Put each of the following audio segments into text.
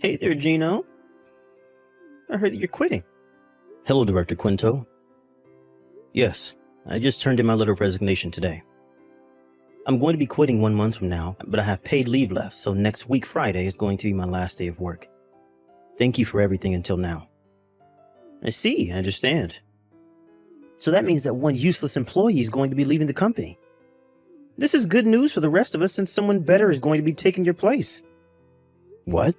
Hey there, Gino. I heard that you're quitting. Hello, Director Quinto. Yes, I just turned in my letter of resignation today. I'm going to be quitting 1 month from now, but I have paid leave left, so next week Friday is going to be my last day of work. Thank you for everything until now. I see, I understand. So that means that one useless employee is going to be leaving the company. This is good news for the rest of us since someone better is going to be taking your place. What?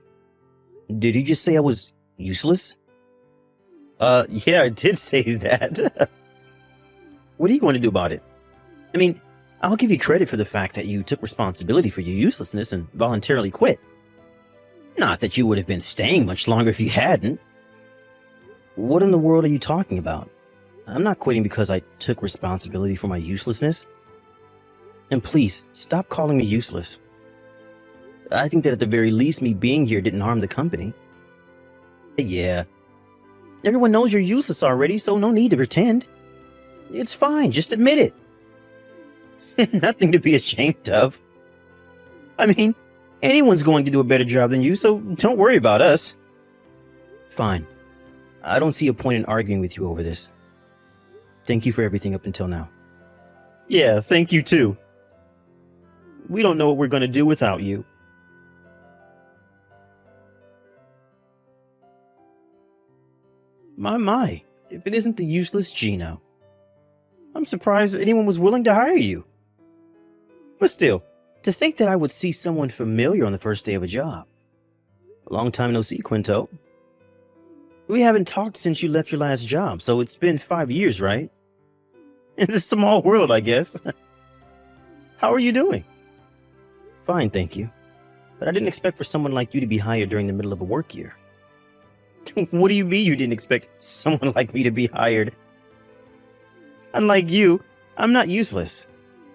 Did you just say I was useless? Yeah, I did say that. What are you going to do about it? I mean, I'll give you credit for the fact that you took responsibility for your uselessness and voluntarily quit. Not that you would have been staying much longer if you hadn't. What in the world are you talking about? I'm not quitting because I took responsibility for my uselessness. And please, stop calling me useless. I think that at the very least, me being here didn't harm the company. Yeah. Everyone knows you're useless already, so no need to pretend. It's fine, just admit it. It's nothing to be ashamed of. I mean, anyone's going to do a better job than you, so don't worry about us. Fine. I don't see a point in arguing with you over this. Thank you for everything up until now. Yeah, thank you too. We don't know what we're going to do without you. My, if it isn't the useless Gino. I'm surprised that anyone was willing to hire you. But still, to think that I would see someone familiar on the first day of a job. A long time no see, Quinto. We haven't talked since you left your last job, so it's been 5 years, right? It's a small world, I guess. How are you doing? Fine, thank you. But I didn't expect for someone like you to be hired during the middle of a work year. What do you mean you didn't expect someone like me to be hired? Unlike you, I'm not useless.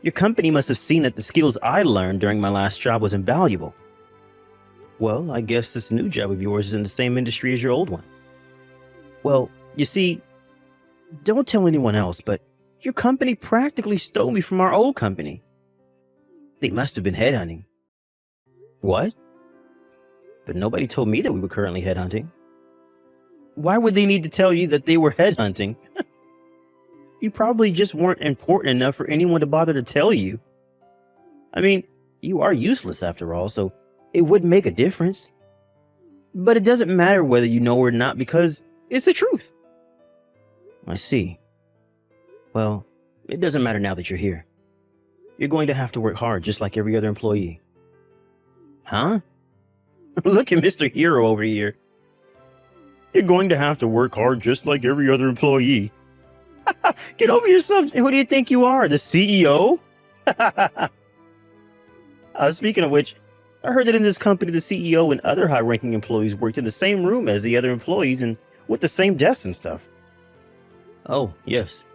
Your company must have seen that the skills I learned during my last job was invaluable. Well, I guess this new job of yours is in the same industry as your old one. Well, you see, don't tell anyone else, but your company practically stole me from our old company. They must have been headhunting. What? But nobody told me that we were currently headhunting. Why would they need to tell you that they were headhunting? You probably just weren't important enough for anyone to bother to tell you. I mean, you are useless after all, so it wouldn't make a difference. But it doesn't matter whether you know or not because it's the truth. I see. Well, it doesn't matter now that you're here. You're going to have to work hard just like every other employee. Huh? Look at Mr. Hero over here. You're going to have to work hard just like every other employee. Get over yourself. Who do you think you are? The CEO? Speaking of which, I heard that in this company, the CEO and other high-ranking employees worked in the same room as the other employees and with the same desks and stuff. Oh, yes.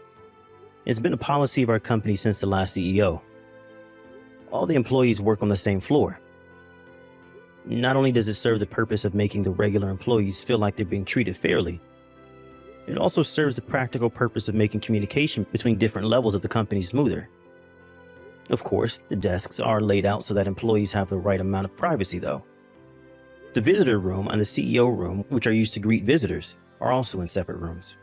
It's been a policy of our company since the last CEO. All the employees work on the same floor. Not only does it serve the purpose of making the regular employees feel like they're being treated fairly, it also serves the practical purpose of making communication between different levels of the company smoother. Of course, the desks are laid out so that employees have the right amount of privacy, though. The visitor room and the CEO room, which are used to greet visitors, are also in separate rooms.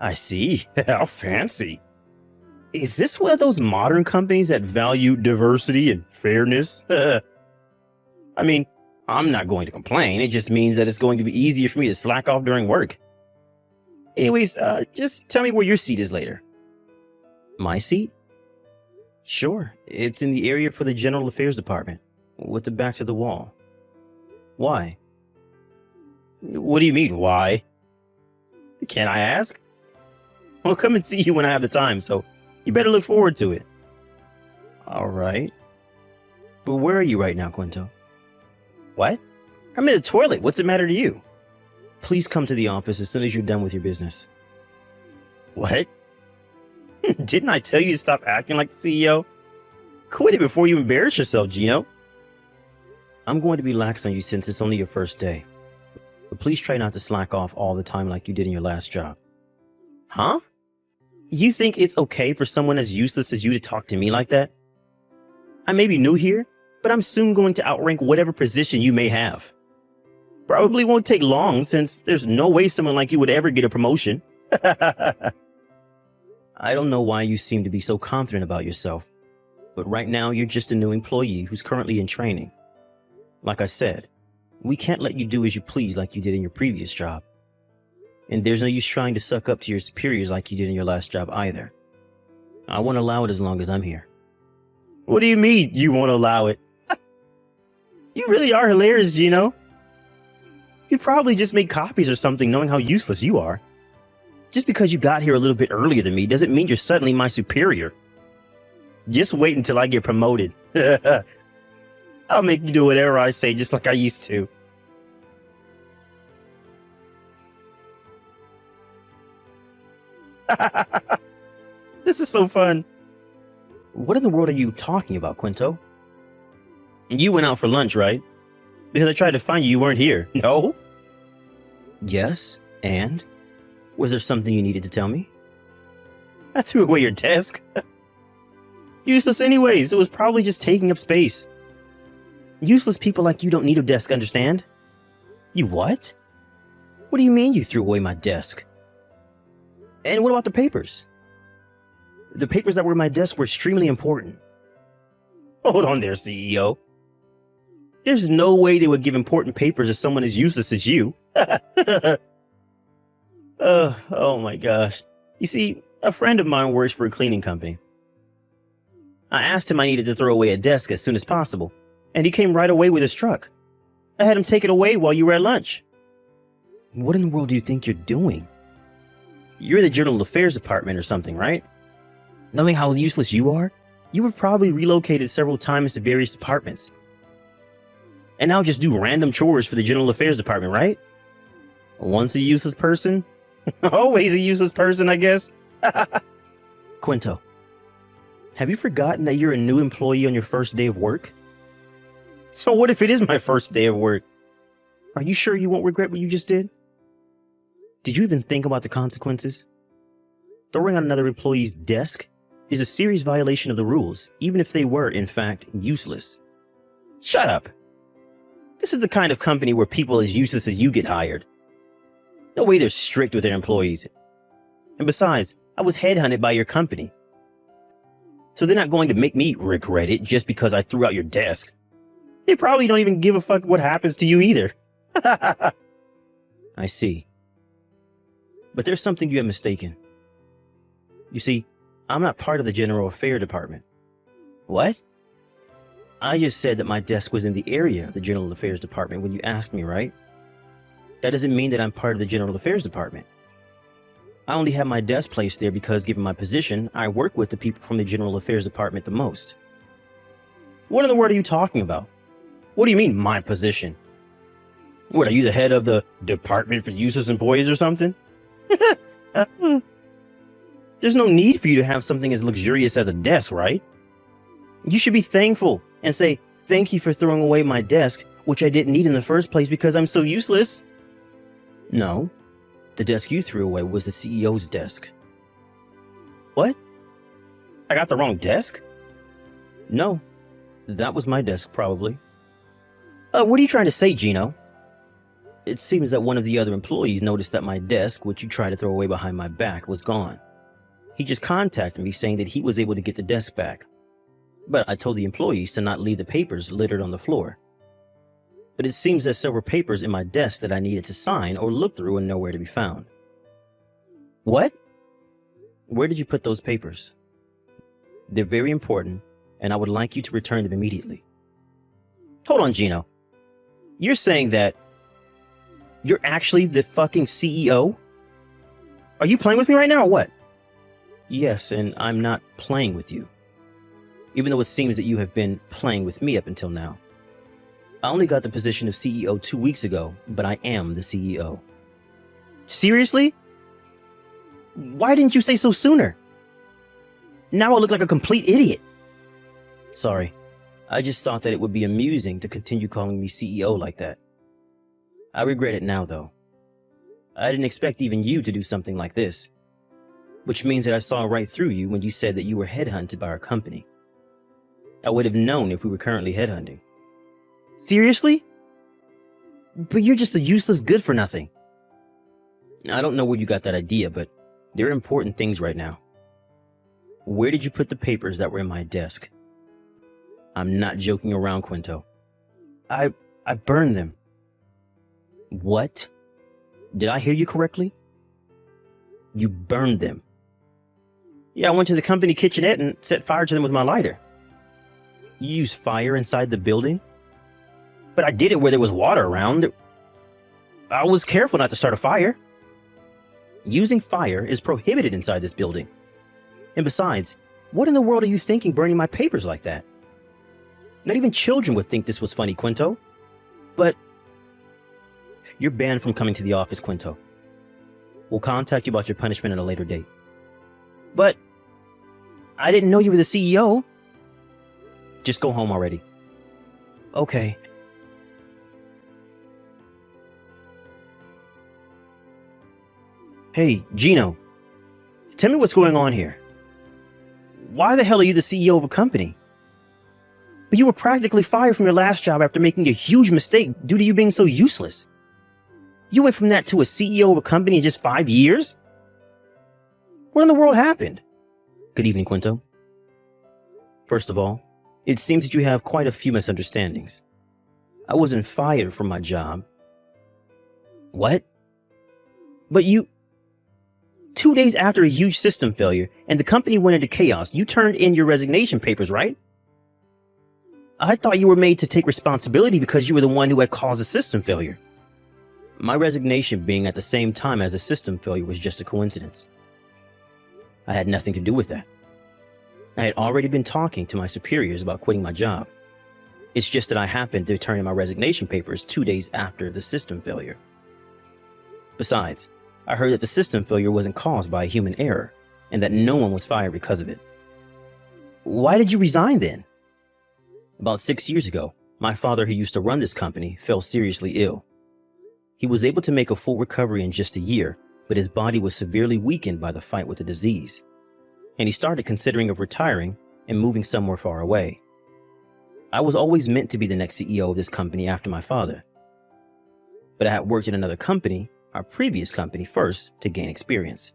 I see. How fancy. Is this one of those modern companies that value diversity and fairness? I mean, I'm not going to complain. It just means that it's going to be easier for me to slack off during work. Anyways, just tell me where your seat is later. My seat? Sure, it's in the area for the General Affairs Department, with the back to the wall. Why? What do you mean, why? Can I ask? I'll come and see you when I have the time, so you better look forward to it. All right. But where are you right now, Quinto? What? I'm in the toilet. What's the matter to you? Please come to the office as soon as you're done with your business. What? Didn't I tell you to stop acting like the CEO? Quit it before you embarrass yourself, Gino. I'm going to be lax on you since it's only your first day. But please try not to slack off all the time like you did in your last job. Huh? You think it's okay for someone as useless as you to talk to me like that? I may be new here, but I'm soon going to outrank whatever position you may have. Probably won't take long since there's no way someone like you would ever get a promotion. I don't know why you seem to be so confident about yourself, but right now you're just a new employee who's currently in training. Like I said, we can't let you do as you please like you did in your previous job. And there's no use trying to suck up to your superiors like you did in your last job either. I won't allow it as long as I'm here. What do you mean you won't allow it? You really are hilarious, Gino. You probably just made copies or something knowing how useless you are. Just because you got here a little bit earlier than me doesn't mean you're suddenly my superior. Just wait until I get promoted. I'll make you do whatever I say just like I used to. This is so fun. What in the world are you talking about, Quinto? You went out for lunch, right? Because I tried to find you, you weren't here. No? Yes, and? Was there something you needed to tell me? I threw away your desk. Useless anyways, it was probably just taking up space. Useless people like you don't need a desk, understand? You what? What do you mean you threw away my desk? And what about the papers? The papers that were in my desk were extremely important. Hold on there, CEO. There's no way they would give important papers to someone as useless as you. Oh my gosh. You see, a friend of mine works for a cleaning company. I asked him I needed to throw away a desk as soon as possible, and he came right away with his truck. I had him take it away while you were at lunch. What in the world do you think you're doing? You're the General Affairs Department or something, right? Knowing how useless you are, you were probably relocated several times to various departments. And now just do random chores for the General Affairs Department, right? Once a useless person, always a useless person, I guess. Quinto, have you forgotten that you're a new employee on your first day of work? So what if it is my first day of work? Are you sure you won't regret what you just did? Did you even think about the consequences? Throwing on another employee's desk is a serious violation of the rules, even if they were, in fact, useless. Shut up. This is the kind of company where people as useless as you get hired. No way they're strict with their employees. And besides, I was headhunted by your company. So they're not going to make me regret it just because I threw out your desk. They probably don't even give a fuck what happens to you either. I see. But there's something you have mistaken. You see, I'm not part of the General Affairs Department. What? I just said that my desk was in the area of the General Affairs Department when you asked me, right? That doesn't mean that I'm part of the General Affairs Department. I only have my desk placed there because, given my position, I work with the people from the General Affairs Department the most. What in the world are you talking about? What do you mean, my position? What, are you the head of the Department for Useless Employees or something? There's no need for you to have something as luxurious as a desk, right? You should be thankful and say, thank you for throwing away my desk, which I didn't need in the first place because I'm so useless. No, the desk you threw away was the CEO's desk. What? I got the wrong desk? No, that was my desk, probably. What are you trying to say, Gino? It seems that one of the other employees noticed that my desk, which you tried to throw away behind my back, was gone. He just contacted me saying that he was able to get the desk back. But I told the employees to not leave the papers littered on the floor. But it seems there's several papers in my desk that I needed to sign or look through and nowhere to be found. What? Where did you put those papers? They're very important, and I would like you to return them immediately. Hold on, Gino. You're saying that you're actually the fucking CEO? Are you playing with me right now or what? Yes, and I'm not playing with you. Even though it seems that you have been playing with me up until now. I only got the position of CEO 2 weeks ago, but I am the CEO. Seriously? Why didn't you say so sooner? Now I look like a complete idiot. Sorry, I just thought that it would be amusing to continue calling me CEO like that. I regret it now, though. I didn't expect even you to do something like this. Which means that I saw right through you when you said that you were headhunted by our company. I would have known if we were currently headhunting. Seriously? But you're just a useless good for nothing. I don't know where you got that idea, but there are important things right now. Where did you put the papers that were in my desk? I'm not joking around, Quinto. I burned them. What? Did I hear you correctly? You burned them. Yeah, I went to the company kitchenette and set fire to them with my lighter. You used fire inside the building? But I did it where there was water around. I was careful not to start a fire. Using fire is prohibited inside this building. And besides, what in the world are you thinking burning my papers like that? Not even children would think this was funny, Quinto. But you're banned from coming to the office, Quinto. We'll contact you about your punishment at a later date. But I didn't know you were the CEO. Just go home already. Okay. Hey, Gino. Tell me what's going on here. Why the hell are you the CEO of a company? But you were practically fired from your last job after making a huge mistake due to you being so useless. You went from that to a CEO of a company in just 5 years? What in the world happened? Good evening, Quinto. First of all, it seems that you have quite a few misunderstandings. I wasn't fired from my job. What? But you... 2 days after a huge system failure and the company went into chaos, you turned in your resignation papers, right? I thought you were made to take responsibility because you were the one who had caused the system failure. My resignation being at the same time as the system failure was just a coincidence. I had nothing to do with that. I had already been talking to my superiors about quitting my job. It's just that I happened to turn in my resignation papers 2 days after the system failure. Besides, I heard that the system failure wasn't caused by a human error and that no one was fired because of it. Why did you resign then? About 6 years ago, my father, who used to run this company, fell seriously ill. He was able to make a full recovery in just a year, but his body was severely weakened by the fight with the disease. And he started considering of retiring and moving somewhere far away. I was always meant to be the next CEO of this company after my father. But I had worked in another company, our previous company, first to gain experience.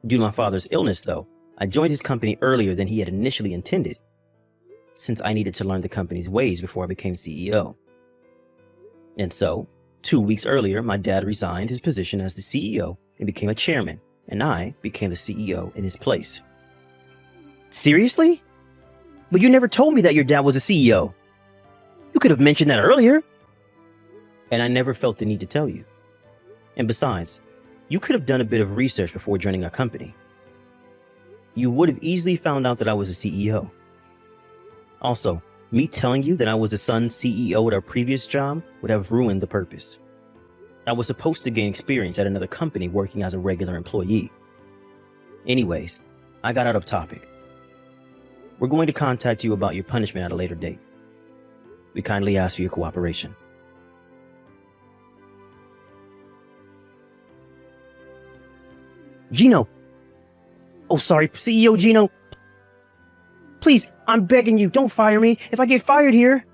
Due to my father's illness, though, I joined his company earlier than he had initially intended, since I needed to learn the company's ways before I became CEO. And so, 2 weeks earlier, my dad resigned his position as the CEO and became a chairman, and I became the CEO in his place. Seriously? But you never told me that your dad was a CEO. You could have mentioned that earlier. And I never felt the need to tell you. And besides, you could have done a bit of research before joining our company. You would have easily found out that I was a CEO. Also, me telling you that I was the son's CEO at our previous job would have ruined the purpose. I was supposed to gain experience at another company working as a regular employee. Anyways, I got out of topic. We're going to contact you about your punishment at a later date. We kindly ask for your cooperation. Gino! Oh, sorry, CEO Gino! Please, I'm begging you, don't fire me if I get fired here.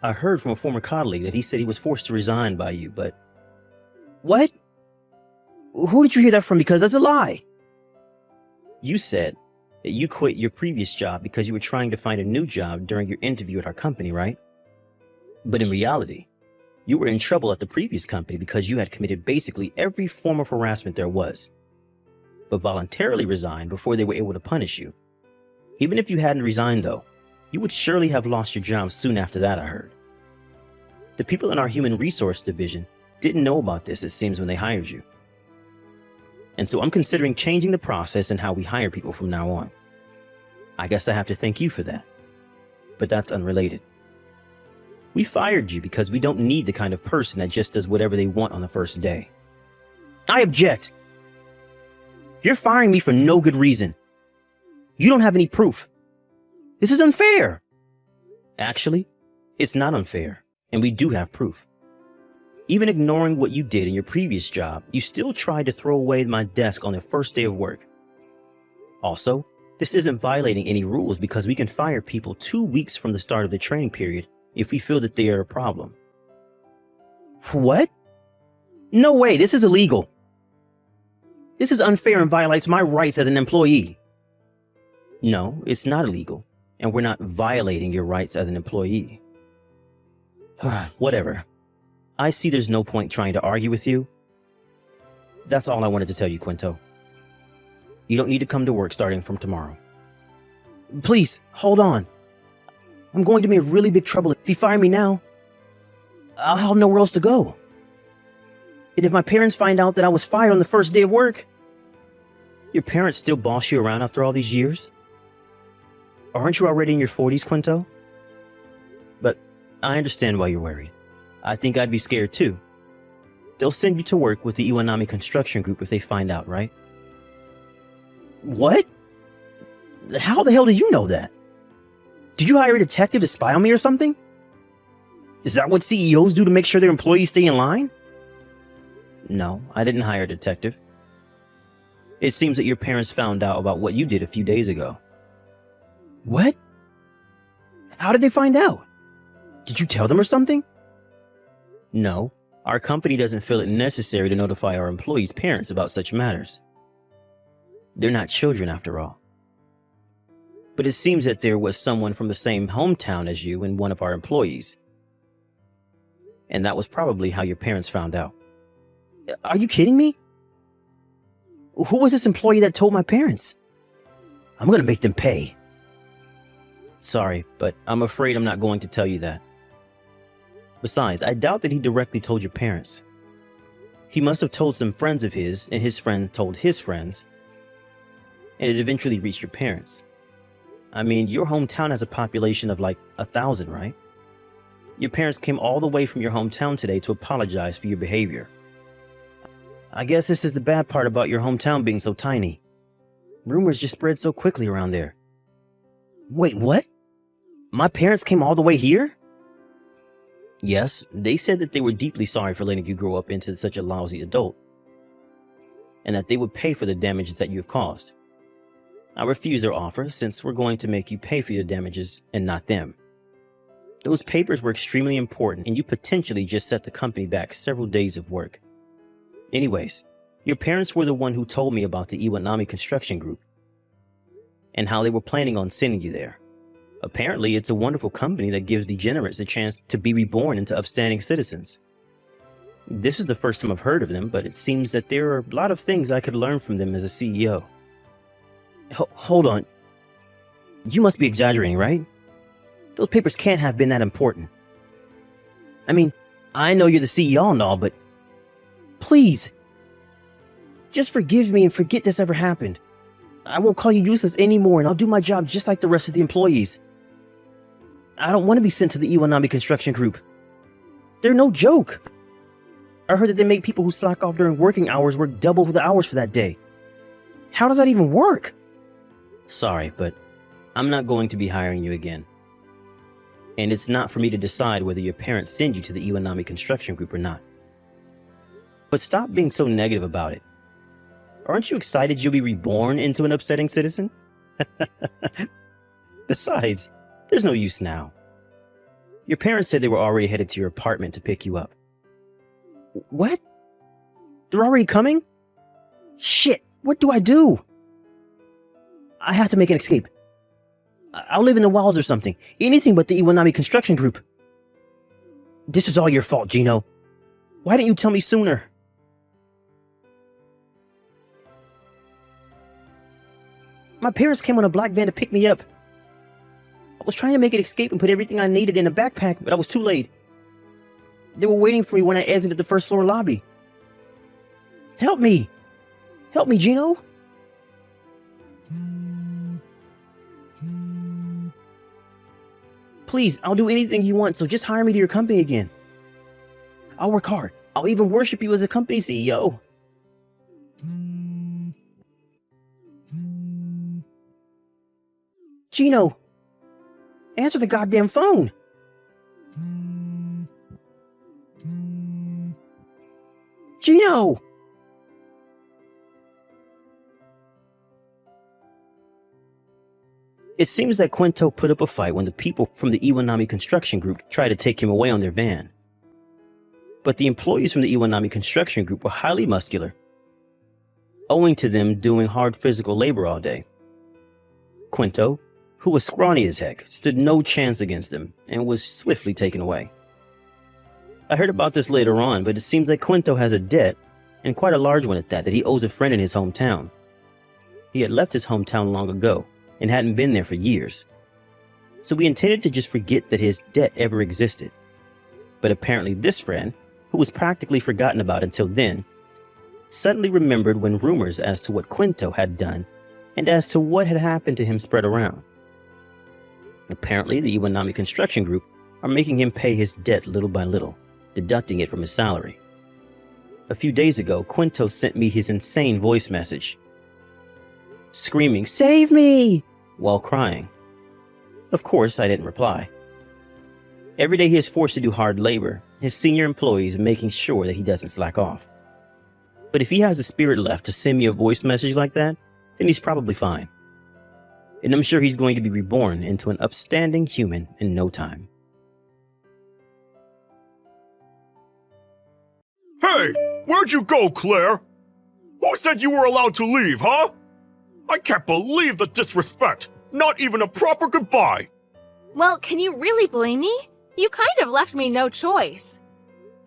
I heard from a former colleague that he said he was forced to resign by you, but... What? Who did you hear that from? Because that's a lie. You said that you quit your previous job because you were trying to find a new job during your interview at our company, right? But in reality, you were in trouble at the previous company because you had committed basically every form of harassment there was, but voluntarily resigned before they were able to punish you. Even if you hadn't resigned, though, you would surely have lost your job soon after that, I heard. The people in our human resource division didn't know about this, it seems, when they hired you. And so I'm considering changing the process and how we hire people from now on. I guess I have to thank you for that. But that's unrelated. We fired you because we don't need the kind of person that just does whatever they want on the first day. I object! You're firing me for no good reason. You don't have any proof. This is unfair. Actually, it's not unfair, and we do have proof. Even ignoring what you did in your previous job, you still tried to throw away my desk on the first day of work. Also, this isn't violating any rules because we can fire people 2 weeks from the start of the training period if we feel that they are a problem. What? No way, this is illegal. This is unfair and violates my rights as an employee. No, it's not illegal, and we're not violating your rights as an employee. Whatever. I see there's no point trying to argue with you. That's all I wanted to tell you, Quinto. You don't need to come to work starting from tomorrow. Please, hold on. I'm going to be in really big trouble if you fire me now. I'll have nowhere else to go. And if my parents find out that I was fired on the first day of work... Your parents still boss you around after all these years? Aren't you already in your 40s, Quinto? But I understand why you're worried. I think I'd be scared too. They'll send you to work with the Iwanami Construction Group if they find out, right? What? How the hell do you know that? Did you hire a detective to spy on me or something? Is that what CEOs do to make sure their employees stay in line? No, I didn't hire a detective. It seems that your parents found out about what you did a few days ago. What? How did they find out? Did you tell them or something? No, our company doesn't feel it necessary to notify our employees' parents about such matters. They're not children after all. But it seems that there was someone from the same hometown as you and one of our employees. And that was probably how your parents found out. Are you kidding me? Who was this employee that told my parents? I'm gonna make them pay. Sorry, but I'm afraid I'm not going to tell you that. Besides, I doubt that he directly told your parents. He must have told some friends of his, and his friend told his friends, and it eventually reached your parents. I mean, your hometown has a population of like 1,000, right? Your parents came all the way from your hometown today to apologize for your behavior. I guess this is the bad part about your hometown being so tiny. Rumors just spread so quickly around there. Wait, what? My parents came all the way here? Yes, they said that they were deeply sorry for letting you grow up into such a lousy adult, and that they would pay for the damages that you have caused. I refuse their offer since we're going to make you pay for your damages and not them. Those papers were extremely important, and you potentially just set the company back several days of work. Anyways, your parents were the one who told me about the Iwanami Construction Group and how they were planning on sending you there. Apparently, it's a wonderful company that gives degenerates a chance to be reborn into upstanding citizens. This is the first time I've heard of them, but it seems that there are a lot of things I could learn from them as a CEO. Hold on. You must be exaggerating, right? Those papers can't have been that important. I mean, I know you're the CEO and all, but please, just forgive me and forget this ever happened. I won't call you useless anymore, and I'll do my job just like the rest of the employees. I don't want to be sent to the Iwanami Construction Group. They're no joke. I heard that they make people who slack off during working hours work double the hours for that day. How does that even work? Sorry, but I'm not going to be hiring you again. And it's not for me to decide whether your parents send you to the Iwanami Construction Group or not. But stop being so negative about it. Aren't you excited you'll be reborn into an upsetting citizen? Besides, there's no use now. Your parents said they were already headed to your apartment to pick you up. What? They're already coming? Shit, what do I do? I have to make an escape. I'll live in the wilds or something. Anything but the Iwanami Construction Group. This is all your fault, Gino. Why didn't you tell me sooner? My parents came on a black van to pick me up. I was trying to make an escape and put everything I needed in a backpack, but I was too late. They were waiting for me when I exited the first floor lobby. Help me! Help me, Gino! Please, I'll do anything you want, so just hire me to your company again. I'll work hard. I'll even worship you as a company CEO. Gino! Answer the goddamn phone! Gino! It seems that Quinto put up a fight when the people from the Iwanami Construction Group tried to take him away on their van. but the employees from the Iwanami construction group were highly muscular, owing to them doing hard physical labor all day. Quinto, who was scrawny as heck, stood no chance against them and was swiftly taken away. I heard about this later on, but it seems like Quinto has a debt, and quite a large one at that he owes a friend in his hometown. He had left his hometown long ago and hadn't been there for years, so we intended to just forget that his debt ever existed. But apparently this friend, who was practically forgotten about until then, suddenly remembered when rumors as to what Quinto had done and as to what had happened to him spread around. Apparently the Iwanami construction group are making him pay his debt little by little, deducting it from his salary. A few days ago, Quinto sent me his insane voice message, screaming, "Save me!" while crying. Of course, I didn't reply. Every day he is forced to do hard labor, his senior employees making sure that he doesn't slack off. But if he has the spirit left to send me a voice message like that, then he's probably fine. And I'm sure he's going to be reborn into an upstanding human in no time. Hey, where'd you go, Claire? Who said you were allowed to leave, huh? I can't believe the disrespect. Not even a proper goodbye. Well, can you really blame me? You kind of left me no choice.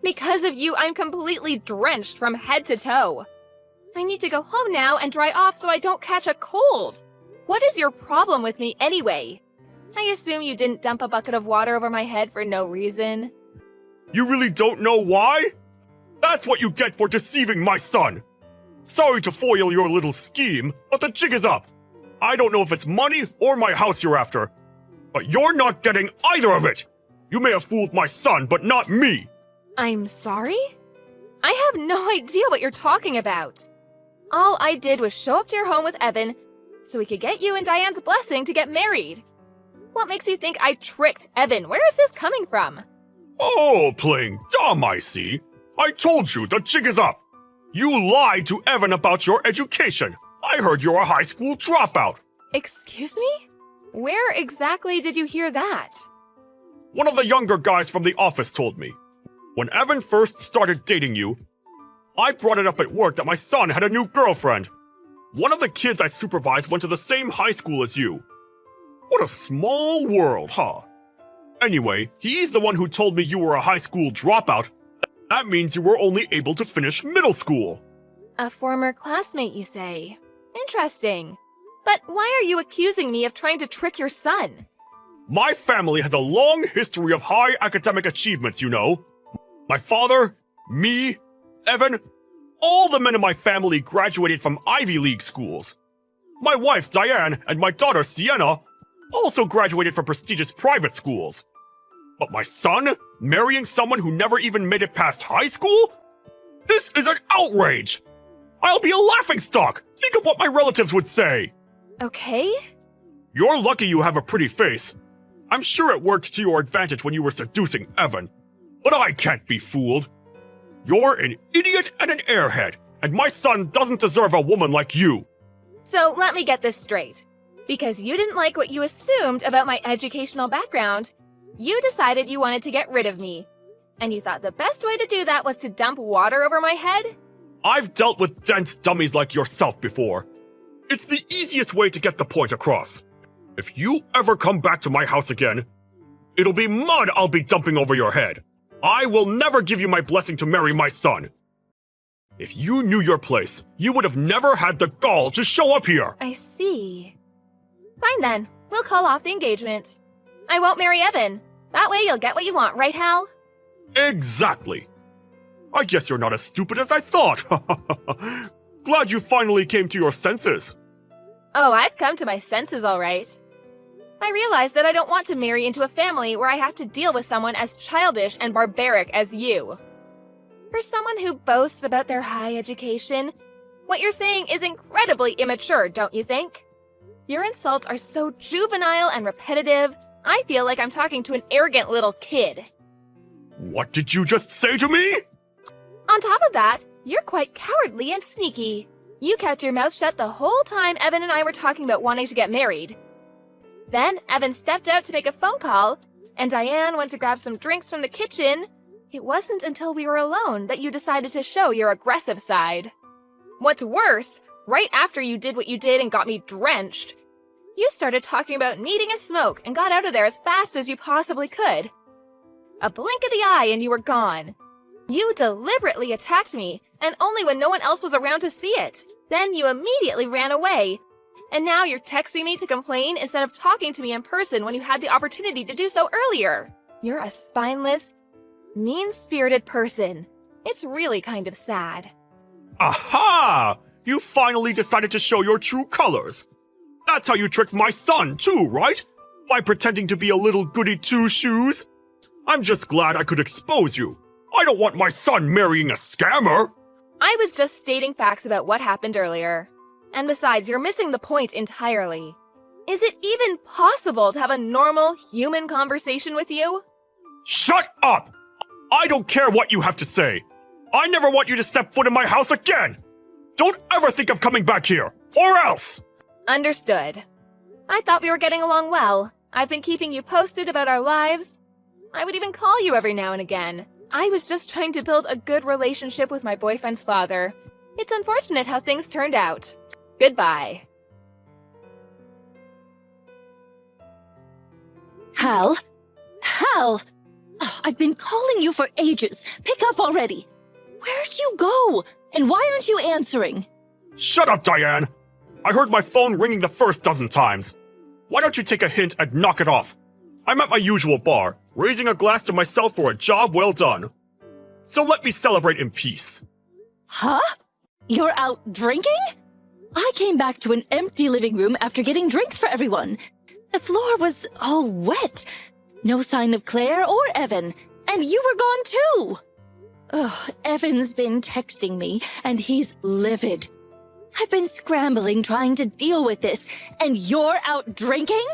Because of you, I'm completely drenched from head to toe. I need to go home now and dry off so I don't catch a cold. What is your problem with me anyway? I assume you didn't dump a bucket of water over my head for no reason. You really don't know why? That's what you get for deceiving my son. Sorry to foil your little scheme, but the jig is up. I don't know if it's money or my house you're after, but you're not getting either of it. You may have fooled my son, but not me. I'm sorry? I have no idea what you're talking about. All I did was show up to your home with Evan so we could get you and Diane's blessing to get married. What makes you think I tricked Evan? Where is this coming from? Oh, playing dumb, I see. I told you the jig is up. You lied to Evan about your education. I heard you're a high school dropout. Excuse me? Where exactly did you hear that? One of the younger guys from the office told me. When Evan first started dating you, I brought it up at work that my son had a new girlfriend. One of the kids I supervised went to the same high school as you. What a small world, huh? Anyway, he's the one who told me you were a high school dropout. That means you were only able to finish middle school. A former classmate, you say? Interesting. But why are you accusing me of trying to trick your son? My family has a long history of high academic achievements, you know. My father, me, Evan, all the men in my family graduated from Ivy League schools. My wife, Diane, and my daughter, Sienna, also graduated from prestigious private schools. But my son, marrying someone who never even made it past high school? This is an outrage! I'll be a laughingstock! Think of what my relatives would say! Okay? You're lucky you have a pretty face. I'm sure it worked to your advantage when you were seducing Evan. But I can't be fooled. You're an idiot and an airhead, and my son doesn't deserve a woman like you. So let me get this straight. Because you didn't like what you assumed about my educational background, you decided you wanted to get rid of me. And you thought the best way to do that was to dump water over my head? I've dealt with dense dummies like yourself before. It's the easiest way to get the point across. If you ever come back to my house again, it'll be mud I'll be dumping over your head. I will never give you my blessing to marry my son. If you knew your place, you would have never had the gall to show up here. I see. Fine then, we'll call off the engagement. I won't marry Evan. That way you'll get what you want, right, Hal? Exactly. I guess you're not as stupid as I thought. Glad you finally came to your senses. Oh, I've come to my senses all right. I realized that I don't want to marry into a family where I have to deal with someone as childish and barbaric as you. For someone who boasts about their high education, what you're saying is incredibly immature, don't you think? Your insults are so juvenile and repetitive, I feel like I'm talking to an arrogant little kid. What did you just say to me? On top of that, you're quite cowardly and sneaky. You kept your mouth shut the whole time Evan and I were talking about wanting to get married. Then Evan stepped out to make a phone call, and Diane went to grab some drinks from the kitchen. It wasn't until we were alone that you decided to show your aggressive side. What's worse, right after you did what you did and got me drenched, you started talking about needing a smoke and got out of there as fast as you possibly could. A blink of the eye and you were gone. You deliberately attacked me, and only when no one else was around to see it. Then you immediately ran away. And now you're texting me to complain instead of talking to me in person when you had the opportunity to do so earlier. You're a spineless, mean-spirited person. It's really kind of sad. Aha! You finally decided to show your true colors. That's how you tricked my son, too, right? By pretending to be a little goody two-shoes. I'm just glad I could expose you. I don't want my son marrying a scammer. I was just stating facts about what happened earlier. And besides, you're missing the point entirely. Is it even possible to have a normal, human conversation with you? Shut up! I don't care what you have to say. I never want you to step foot in my house again. Don't ever think of coming back here, or else! Understood. I thought we were getting along well. I've been keeping you posted about our lives. I would even call you every now and again. I was just trying to build a good relationship with my boyfriend's father. It's unfortunate how things turned out. Goodbye. Hal? Hal! Oh, I've been calling you for ages. Pick up already. Where'd you go? And why aren't you answering? Shut up, Diane! I heard my phone ringing the first dozen times. Why don't you take a hint and knock it off? I'm at my usual bar, raising a glass to myself for a job well done. So let me celebrate in peace. Huh? You're out drinking? I came back to an empty living room after getting drinks for everyone. The floor was all wet. No sign of Claire or Evan. And you were gone too. Ugh, Evan's been texting me, and he's livid. I've been scrambling trying to deal with this, and you're out drinking?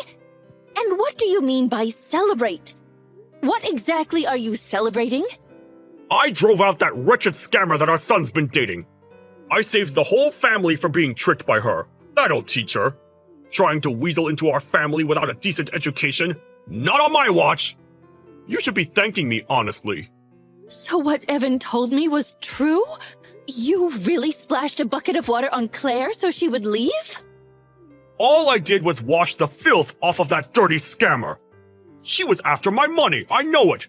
And what do you mean by celebrate? What exactly are you celebrating? I drove out that wretched scammer that our son's been dating. I saved the whole family from being tricked by her. That'll teach her. Trying to weasel into our family without a decent education? Not on my watch! You should be thanking me, honestly. So what Evan told me was true? You really splashed a bucket of water on Claire so she would leave? All I did was wash the filth off of that dirty scammer. She was after my money, I know it.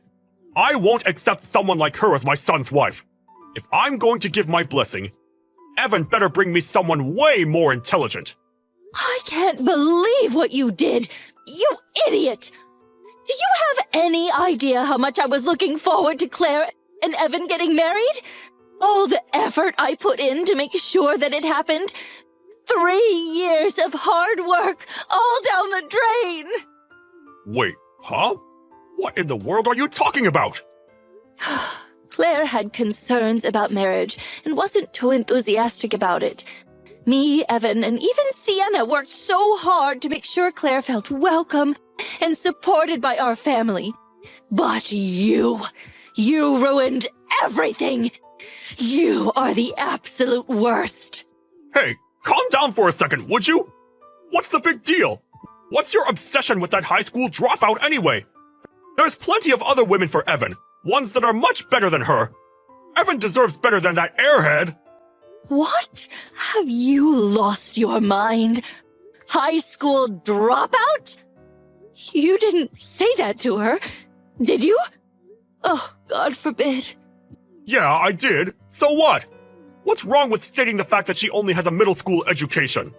I won't accept someone like her as my son's wife. If I'm going to give my blessing, Evan better bring me someone way more intelligent. I can't believe what you did! You idiot! Do you have any idea how much I was looking forward to Claire and Evan getting married? All the effort I put in to make sure that it happened. 3 years of hard work, all down the drain! Wait, huh? What in the world are you talking about? Claire had concerns about marriage and wasn't too enthusiastic about it. Me, Evan, and even Sienna worked so hard to make sure Claire felt welcome and supported by our family. But you ruined everything! You are the absolute worst! Hey, calm down for a second, would you? What's the big deal? What's your obsession with that high school dropout anyway? There's plenty of other women for Evan, ones that are much better than her. Evan deserves better than that airhead. What? Have you lost your mind? High school dropout? You didn't say that to her, did you? Oh, God forbid. Yeah, I did. So what? What's wrong with stating the fact that she only has a middle school education?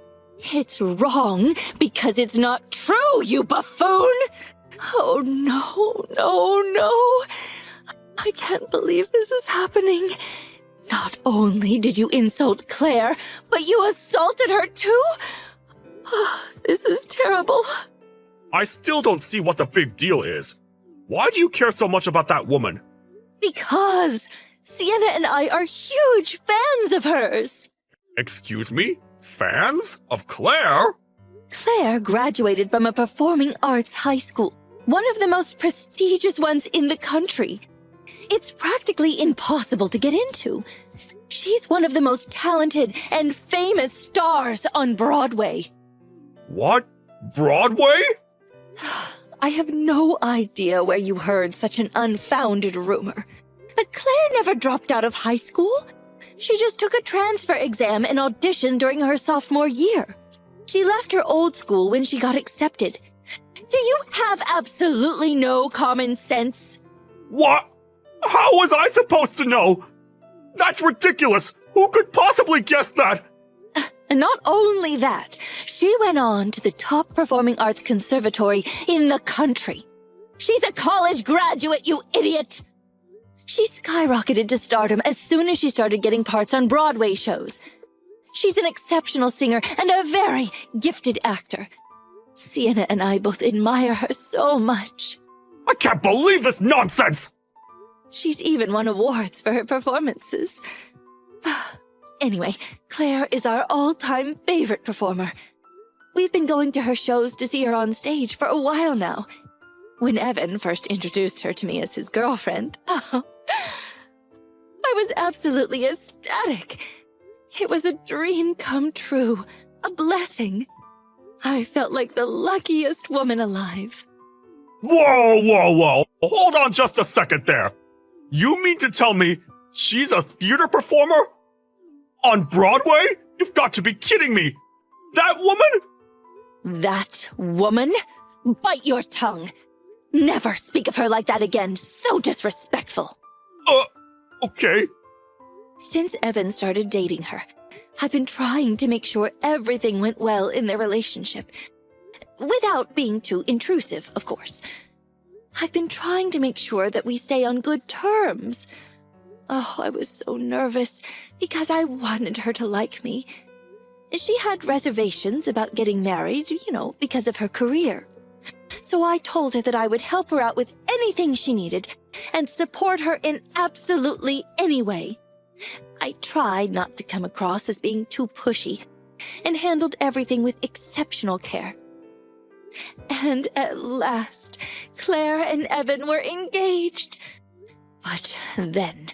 It's wrong because it's not true, you buffoon! Oh, no. I can't believe this is happening. Not only did you insult Claire, but you assaulted her too? Oh, this is terrible. I still don't see what the big deal is. Why do you care so much about that woman? Because Sienna and I are huge fans of hers. Excuse me? Fans? Of Claire? Claire graduated from a performing arts high school, one of the most prestigious ones in the country. It's practically impossible to get into. She's one of the most talented and famous stars on Broadway. What? Broadway? I have no idea where you heard such an unfounded rumor. But Claire never dropped out of high school. She just took a transfer exam and auditioned during her sophomore year. She left her old school when she got accepted. Do you have absolutely no common sense? What? How was I supposed to know? That's ridiculous! Who could possibly guess that? And not only that, she went on to the top performing arts conservatory in the country. She's a college graduate, you idiot! She skyrocketed to stardom as soon as she started getting parts on Broadway shows. She's an exceptional singer and a very gifted actor. Sienna and I both admire her so much. I can't believe this nonsense! She's even won awards for her performances. Anyway, Claire is our all-time favorite performer. We've been going to her shows to see her on stage for a while now. When Evan first introduced her to me as his girlfriend, I was absolutely ecstatic. It was a dream come true, a blessing. I felt like the luckiest woman alive. Whoa! Hold on just a second there. You mean to tell me she's a theater performer? On Broadway? You've got to be kidding me! That woman? That woman? Bite your tongue. Never speak of her like that again. So disrespectful. Okay. Since Evan started dating her, I've been trying to make sure everything went well in their relationship. Without being too intrusive, of course. I've been trying to make sure that we stay on good terms. Oh, I was so nervous because I wanted her to like me. She had reservations about getting married, because of her career. So I told her that I would help her out with anything she needed and support her in absolutely any way. I tried not to come across as being too pushy and handled everything with exceptional care. And at last, Claire and Evan were engaged. But then,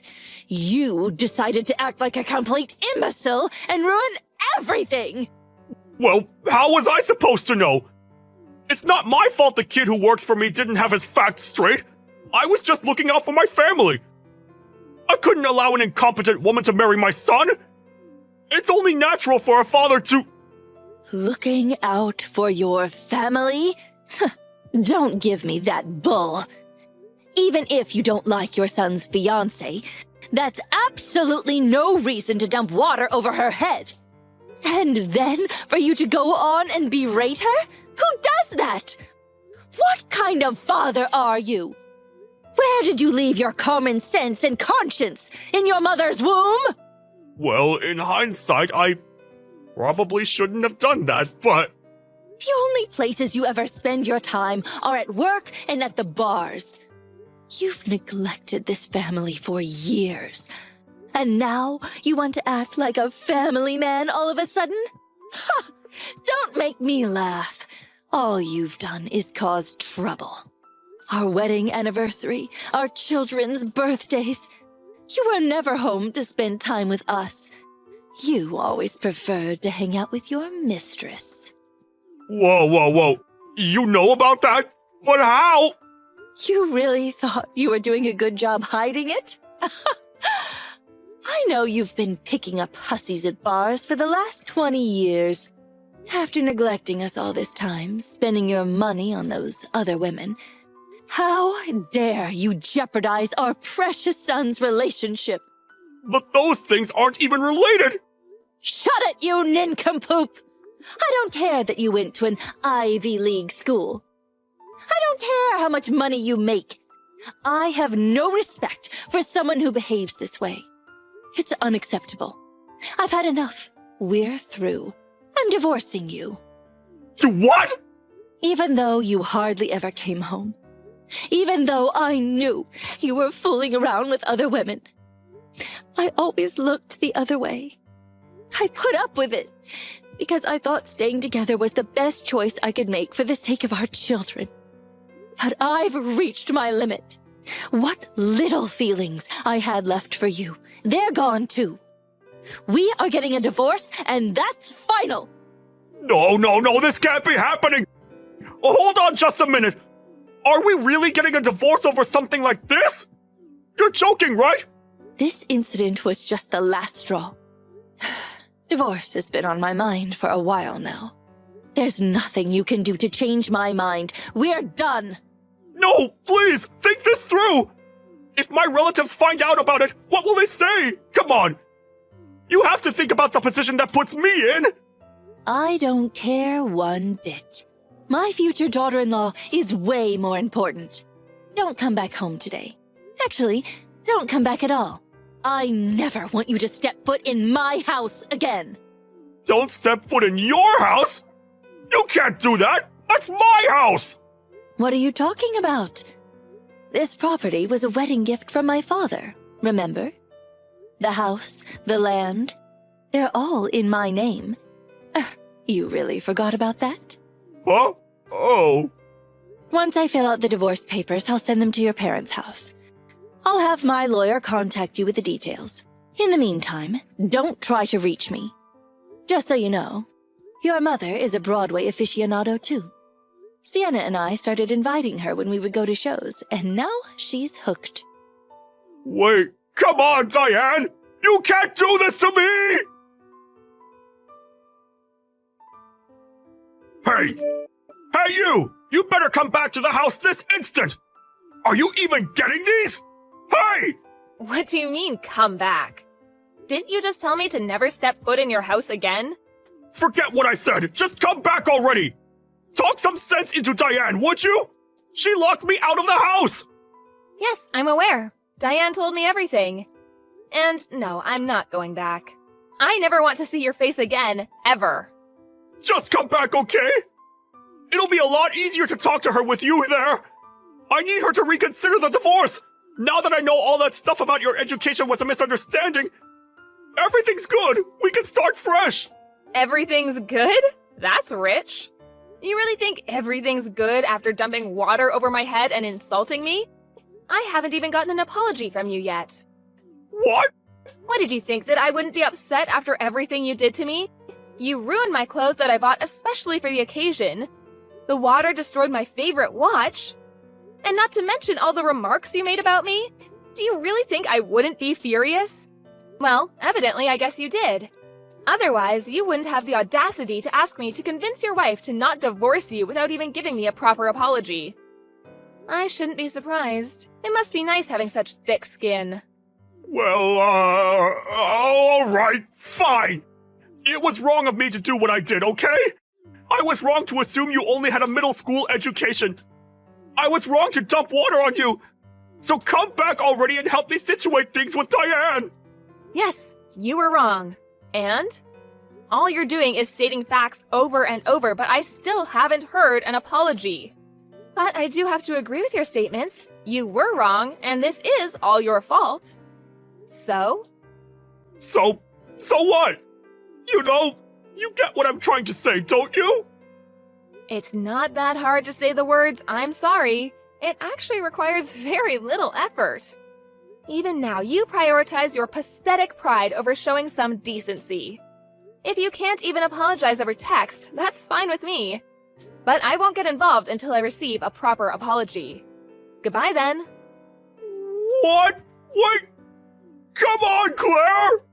you decided to act like a complete imbecile and ruin everything! Well, how was I supposed to know? It's not my fault the kid who works for me didn't have his facts straight. I was just looking out for my family. I couldn't allow an incompetent woman to marry my son. It's only natural for a father to... Looking out for your family? Don't give me that bull. Even if you don't like your son's fiancé, that's absolutely no reason to dump water over her head. And then for you to go on and berate her? Who does that? What kind of father are you? Where did you leave your common sense and conscience? In your mother's womb? Well, in hindsight, I probably shouldn't have done that, but... The only places you ever spend your time are at work and at the bars. You've neglected this family for years. And now you want to act like a family man all of a sudden? Ha! Don't make me laugh. All you've done is cause trouble. Our wedding anniversary, our children's birthdays. You were never home to spend time with us. You always preferred to hang out with your mistress. Whoa. You know about that? But how? You really thought you were doing a good job hiding it? I know you've been picking up hussies at bars for the last 20 years. After neglecting us all this time, spending your money on those other women, how dare you jeopardize our precious son's relationship? But those things aren't even related! Shut it, you nincompoop! I don't care that you went to an Ivy League school. I don't care how much money you make. I have no respect for someone who behaves this way. It's unacceptable. I've had enough. We're through. I'm divorcing you. To what? Even though you hardly ever came home. Even though I knew you were fooling around with other women. I always looked the other way. I put up with it because I thought staying together was the best choice I could make for the sake of our children. But I've reached my limit. What little feelings I had left for you, they're gone too. We are getting a divorce, and that's final. No, this can't be happening. Oh, hold on just a minute. Are we really getting a divorce over something like this? You're joking, right? This incident was just the last straw. Divorce has been on my mind for a while now. There's nothing you can do to change my mind. We're done. No, please, think this through! If my relatives find out about it, what will they say? Come on! You have to think about the position that puts me in! I don't care one bit. My future daughter-in-law is way more important. Don't come back home today. Actually, don't come back at all. I never want you to step foot in my house again. Don't step foot in your house! You can't do that! That's my house! What are you talking about? This property was a wedding gift from my father, remember? The house, the land, they're all in my name. You really forgot about that? Huh? Oh. Once I fill out the divorce papers, I'll send them to your parents' house. I'll have my lawyer contact you with the details. In the meantime, don't try to reach me. Just so you know, your mother is a Broadway aficionado too. Sienna and I started inviting her when we would go to shows, and now she's hooked. Wait, come on, Diane! You can't do this to me! Hey! Hey, you! You better come back to the house this instant! Are you even getting these? Hey! What do you mean, come back? Didn't you just tell me to never step foot in your house again? Forget what I said! Just come back already! Talk some sense into Diane, would you? She locked me out of the house! Yes, I'm aware. Diane told me everything. And no, I'm not going back. I never want to see your face again, ever. Just come back, okay? It'll be a lot easier to talk to her with you there. I need her to reconsider the divorce. Now that I know all that stuff about your education was a misunderstanding, everything's good. We can start fresh. Everything's good? That's rich. You really think everything's good after dumping water over my head and insulting me? I haven't even gotten an apology from you yet. What? What did you think, that I wouldn't be upset after everything you did to me? You ruined my clothes that I bought especially for the occasion. The water destroyed my favorite watch. And not to mention all the remarks you made about me. Do you really think I wouldn't be furious? Well, evidently I guess you did. Otherwise, you wouldn't have the audacity to ask me to convince your wife to not divorce you without even giving me a proper apology. I shouldn't be surprised. It must be nice having such thick skin. Well, all right, fine. It was wrong of me to do what I did, okay? I was wrong to assume you only had a middle school education. I was wrong to dump water on you. So come back already and help me situate things with Diane. Yes, you were wrong. And? All you're doing is stating facts over and over, but I still haven't heard an apology. But I do have to agree with your statements. You were wrong, and this is all your fault. So? So what? You know, you get what I'm trying to say, don't you? It's not that hard to say the words, "I'm sorry." It actually requires very little effort. Even now, you prioritize your pathetic pride over showing some decency. If you can't even apologize over text, that's fine with me. But I won't get involved until I receive a proper apology. Goodbye then. What? Wait! Come on, Claire!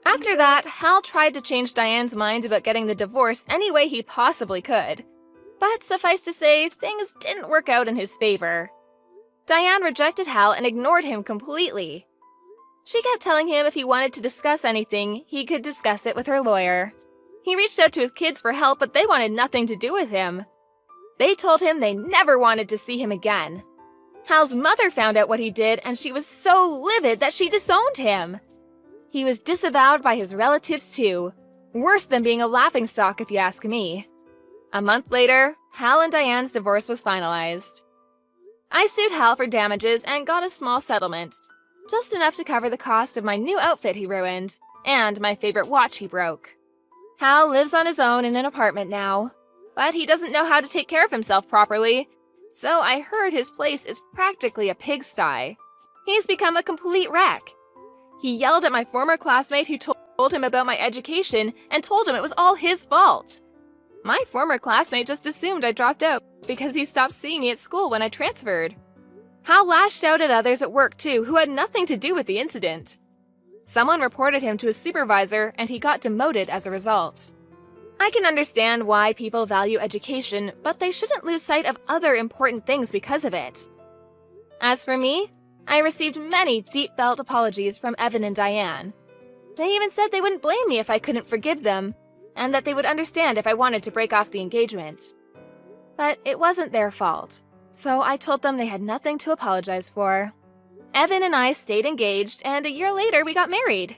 After that, Hal tried to change Diane's mind about getting the divorce any way he possibly could. But suffice to say, things didn't work out in his favor. Diane rejected Hal and ignored him completely. She kept telling him if he wanted to discuss anything, he could discuss it with her lawyer. He reached out to his kids for help, but they wanted nothing to do with him. They told him they never wanted to see him again. Hal's mother found out what he did, and she was so livid that she disowned him. He was disavowed by his relatives too. Worse than being a laughingstock, if you ask me. A month later, Hal and Diane's divorce was finalized. I sued Hal for damages and got a small settlement, just enough to cover the cost of my new outfit he ruined, and my favorite watch he broke. Hal lives on his own in an apartment now, but he doesn't know how to take care of himself properly, so I heard his place is practically a pigsty. He's become a complete wreck. He yelled at my former classmate who told him about my education and told him it was all his fault. My former classmate just assumed I dropped out because he stopped seeing me at school when I transferred. Hal lashed out at others at work too who had nothing to do with the incident. Someone reported him to his supervisor and he got demoted as a result. I can understand why people value education, but they shouldn't lose sight of other important things because of it. As for me, I received many deep-felt apologies from Evan and Diane. They even said they wouldn't blame me if I couldn't forgive them, and that they would understand if I wanted to break off the engagement. But it wasn't their fault, so I told them they had nothing to apologize for. Evan and I stayed engaged, and a year later we got married.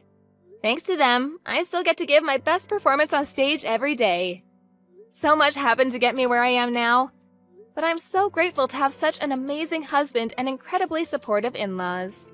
Thanks to them, I still get to give my best performance on stage every day. So much happened to get me where I am now, but I'm so grateful to have such an amazing husband and incredibly supportive in-laws.